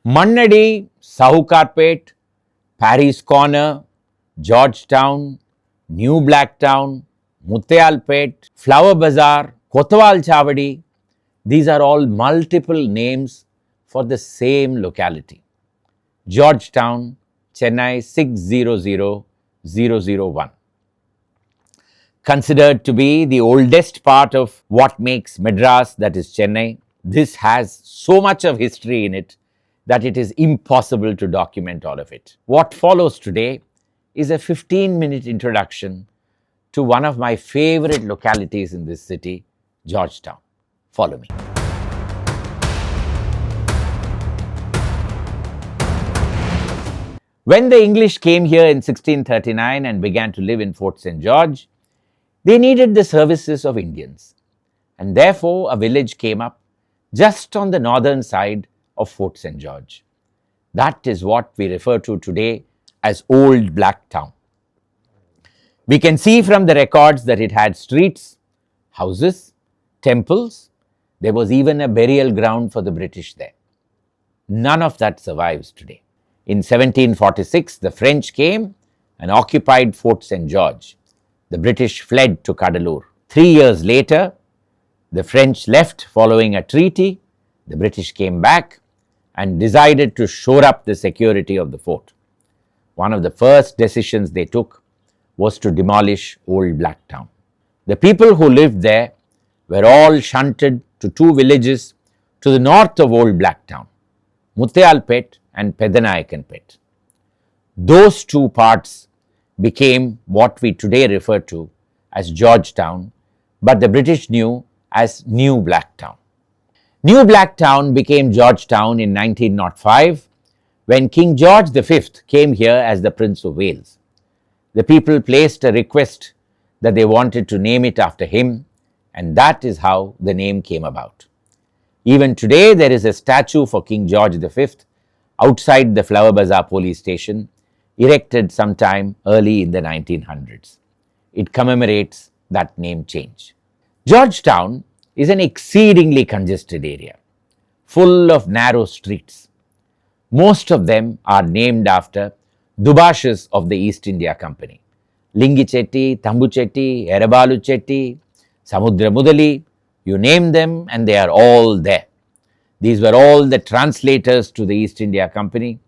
Mannadi, Sahukarpet, Paris Corner, Georgetown, New Blacktown, Muttayalpet, Flower Bazar, Kotwal Chavadi. These are all multiple names for the same locality. Georgetown, Chennai 600001. Considered to be the oldest part of what makes Madras, that is Chennai, this has so much of history in it that it is impossible to document all of it. What follows today is a 15-minute introduction to one of my favorite localities in this city, Georgetown. Follow me. When the English came here in 1639 and began to live in Fort St. George, they needed the services of Indians, and therefore a village came up just on the northern side of Fort St. George. That is what we refer to today as Old Black Town. We can see from the records that it had streets, houses, temples. There was even a burial ground for the British there. None of that survives today. In 1746, the French came and occupied Fort St. George. The British fled to Cuddalore. 3 years later, the French left following a treaty. The British came back and decided to shore up the security of the fort. One of the first decisions they took was to demolish Old Black Town. The people who lived there were all shunted to two villages to the north of Old Black Town, Muttayalpet and Pedanayakanpet. Those two parts became what we today refer to as Georgetown, but the British knew as New Blacktown. New Blacktown became Georgetown in 1905 when King George V came here as the Prince of Wales. The people placed a request that they wanted to name it after him, and that is how the name came about. Even today, there is a statue for King George V outside the Flower Bazar police station, erected sometime early in the 1900s. It commemorates that name change. Georgetown is an exceedingly congested area, full of narrow streets. Most of them are named after Dubashas of the East India Company. Lingichetti, Tambuchetti, Erabalu Chetti, Samudra Mudali, you name them and they are all there. These were all the translators to the East India Company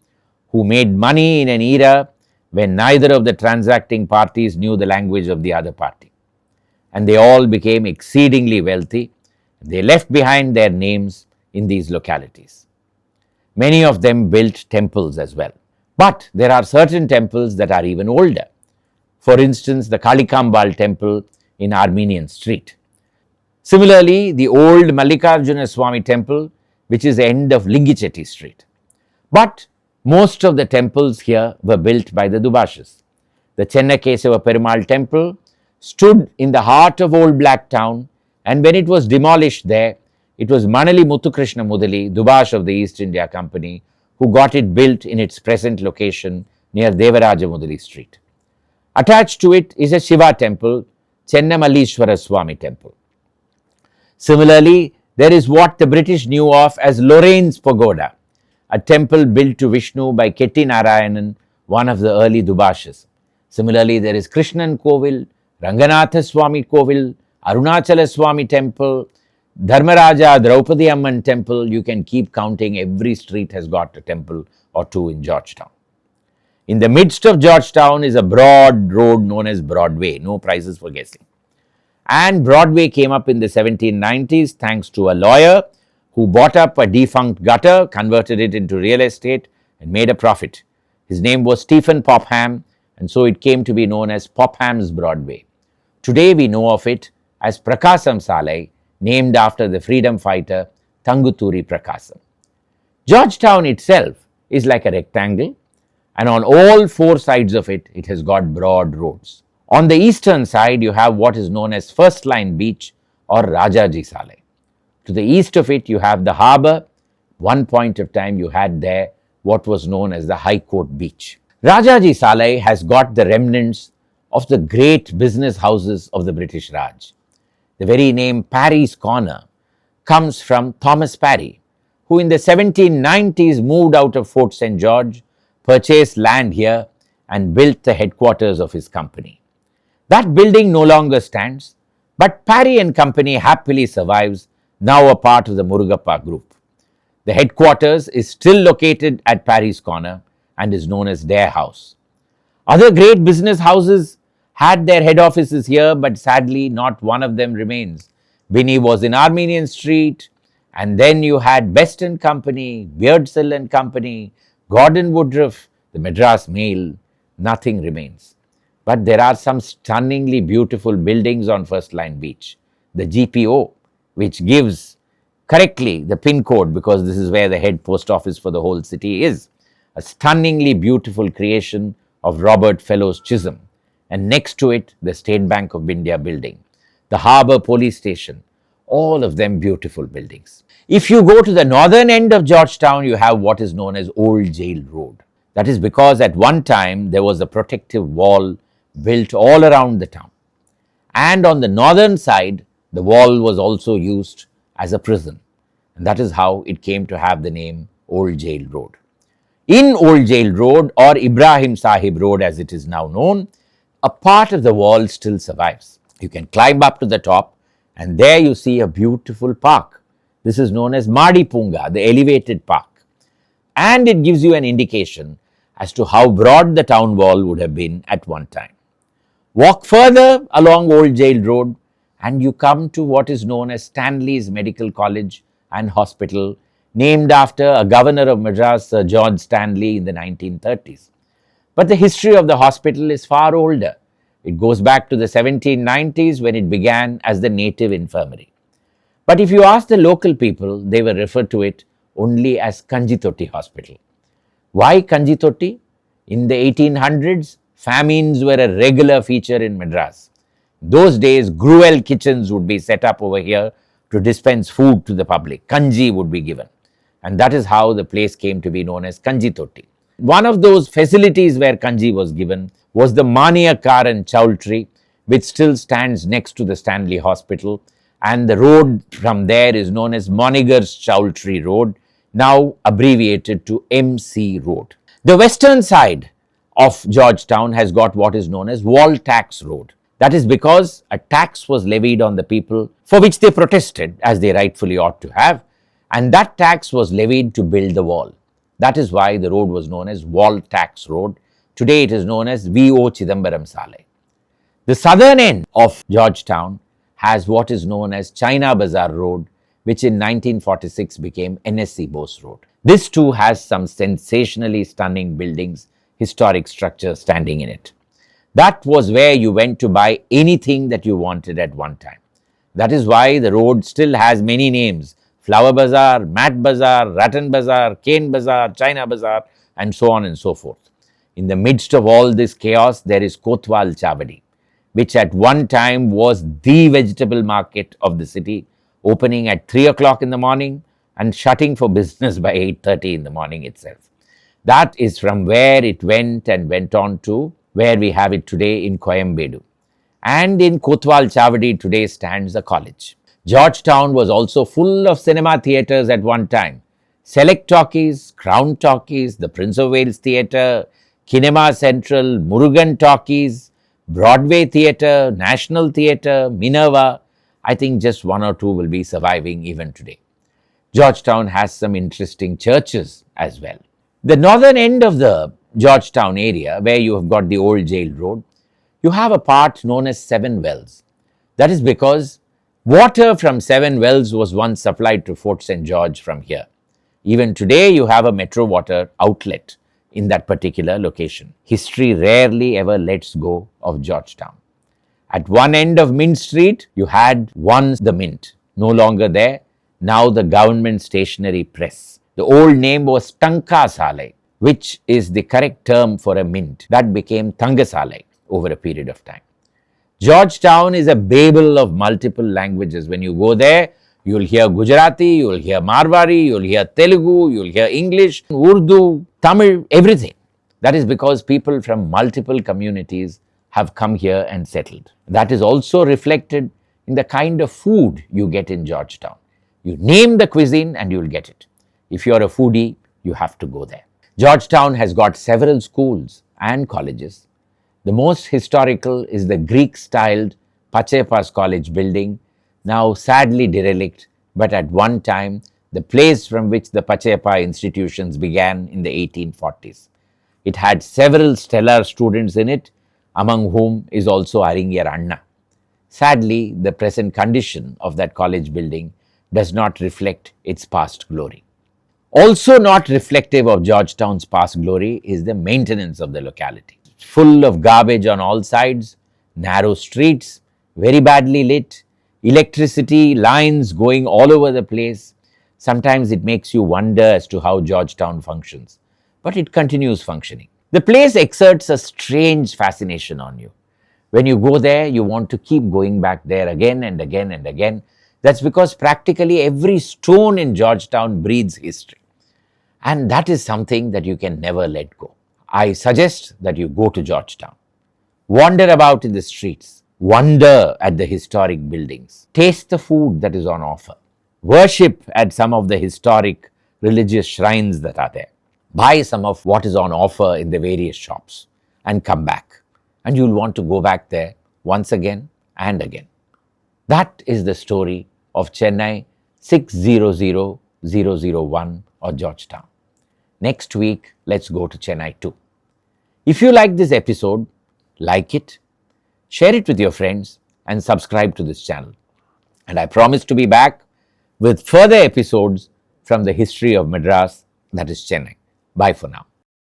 who made money in an era when neither of the transacting parties knew the language of the other party. And they all became exceedingly wealthy. They left behind their names in these localities. Many of them built temples as well. But there are certain temples that are even older. For instance, the Kalikambal temple in Armenian Street. Similarly, the old Mallikarjuna Swami temple, which is the end of Lingichetti Street. But most of the temples here were built by the Dubashas. The Chennakesava Perumal temple stood in the heart of Old Black Town, and when it was demolished there, it was Manali Muthukrishna Mudali, Dubash of the East India Company, who got it built in its present location near Devaraja Mudali Street. Attached to it is a Shiva temple, Chennamallishwara Swami temple. Similarly, there is what the British knew of as Lorraine's Pagoda, a temple built to Vishnu by Ketti Narayanan, one of the early Dubashas. Similarly, there is Krishnan Kovil, Ranganatha Swami Kovil, Arunachala Swami temple, Dharmaraja Draupadi Amman temple. You can keep counting, every street has got a temple or two in Georgetown. In the midst of Georgetown is a broad road known as Broadway, no prizes for guessing. And Broadway came up in the 1790s thanks to a lawyer who bought up a defunct gutter, converted it into real estate and made a profit. His name was Stephen Popham, and so it came to be known as Popham's Broadway. Today we know of it as Prakasam Salai, named after the freedom fighter Tanguturi Prakasam. Georgetown itself is like a rectangle, and on all four sides of it, it has got broad roads. On the eastern side, you have what is known as First Line Beach or Rajaji Salai. To the east of it, you have the harbour. One point of time, you had there what was known as the High Court Beach. Rajaji Salai has got the remnants of the great business houses of the British Raj. The very name Parry's Corner comes from Thomas Parry, who in the 1790s moved out of Fort St. George, purchased land here and built the headquarters of his company. That building no longer stands, but Parry and Company happily survives, now a part of the Murugappa Group. The headquarters is still located at Parry's Corner and is known as their house. Other great business houses had their head offices here, but sadly not one of them remains. Binney was in Armenian Street, and then you had Best and Company, Beardsell and Company, Gordon Woodruff, the Madras Mail. Nothing remains. But there are some stunningly beautiful buildings on First Line Beach. The GPO, which gives correctly the pin code because this is where the head post office for the whole city is. A stunningly beautiful creation of Robert Fellows Chisholm. And next to it, the State Bank of India building, the Harbour Police Station, all of them beautiful buildings. If you go to the northern end of Georgetown, you have what is known as Old Jail Road. That is because at one time there was a protective wall built all around the town. And on the northern side, the wall was also used as a prison. And that is how it came to have the name Old Jail Road. In Old Jail Road, or Ibrahim Sahib Road as it is now known, a part of the wall still survives. You can climb up to the top and there you see a beautiful park. This is known as Madi Punga, the elevated park. And it gives you an indication as to how broad the town wall would have been at one time. Walk further along Old Jail Road and you come to what is known as Stanley's Medical College and Hospital, named after a governor of Madras, Sir George Stanley, in the 1930s. But the history of the hospital is far older. It goes back to the 1790s when it began as the native infirmary. But if you ask the local people, they will refer to it only as Kanjitoti Hospital. Why Kanjitoti? In the 1800s, famines were a regular feature in Madras. Those days, gruel kitchens would be set up over here to dispense food to the public. Kanji would be given. And that is how the place came to be known as Kanjitoti. One of those facilities where Kanji was given was the Maniakar and Chowltree, which still stands next to the Stanley Hospital. And the road from there is known as Monigar's Chowltree Road, now abbreviated to MC Road. The western side of Georgetown has got what is known as Wall Tax Road. That is because a tax was levied on the people for which they protested, as they rightfully ought to have, and that tax was levied to build the wall. That is why the road was known as Wall Tax Road. Today it is known as V.O. Chidambaram Sale. The southern end of Georgetown has what is known as China Bazar Road, which in 1946 became NSC Bose Road. This too has some sensationally stunning buildings, historic structures standing in it. That was where you went to buy anything that you wanted at one time. That is why the road still has many names: Flower Bazar, Mat Bazar, Rattan Bazar, Cane Bazar, China Bazar, and so on and so forth. In the midst of all this chaos, there is Kotwal Chavadi, which at one time was the vegetable market of the city, opening at 3 o'clock in the morning and shutting for business by 8:30 in the morning itself. That is from where it went and went on to where we have it today in Coimbatore. And in Kotwal Chavadi today stands a college. Georgetown was also full of cinema theatres at one time. Select Talkies, Crown Talkies, the Prince of Wales Theatre, Kinema Central, Murugan Talkies, Broadway Theatre, National Theatre, Minerva. I think just one or two will be surviving even today. Georgetown has some interesting churches as well. The northern end of the Georgetown area, where you have got the Old Jail Road, you have a part known as Seven Wells. That is because water from Seven Wells was once supplied to Fort St. George from here. Even today, you have a metro water outlet in that particular location. History rarely ever lets go of Georgetown. At one end of Mint Street, you had once the Mint, no longer there, now the government stationery press. The old name was Tanka Sale, which is the correct term for a mint. That became Tangasale over a period of time. Georgetown is a babel of multiple languages. When you go there, you will hear Gujarati, you will hear Marwari, you will hear Telugu, you will hear English, Urdu, Tamil, everything. That is because people from multiple communities have come here and settled. That is also reflected in the kind of food you get in Georgetown. You name the cuisine and you will get it. If you're a foodie, you have to go there. Georgetown has got several schools and colleges. The most historical is the Greek-styled Pachepas College building, now sadly derelict, but at one time the place from which the Pachepa institutions began in the 1840s. It had several stellar students in it, among whom is also Aringyar Anna. Sadly, the present condition of that college building does not reflect its past glory. Also not reflective of Georgetown's past glory is the maintenance of the locality. Full of garbage on all sides, narrow streets, very badly lit, electricity lines going all over the place. Sometimes it makes you wonder as to how Georgetown functions, but it continues functioning. The place exerts a strange fascination on you. When you go there, you want to keep going back there again and again and again. That's because practically every stone in Georgetown breathes history. And that is something that you can never let go. I suggest that you go to Georgetown. Wander about in the streets. Wonder at the historic buildings. Taste the food that is on offer. Worship at some of the historic religious shrines that are there. Buy some of what is on offer in the various shops and come back. And you'll want to go back there once again and again. That is the story of Chennai 600001 or Georgetown. Next week, let's go to Chennai too. If you like this episode, like it, share it with your friends and subscribe to this channel. And I promise to be back with further episodes from the history of Madras, that is Chennai. Bye for now.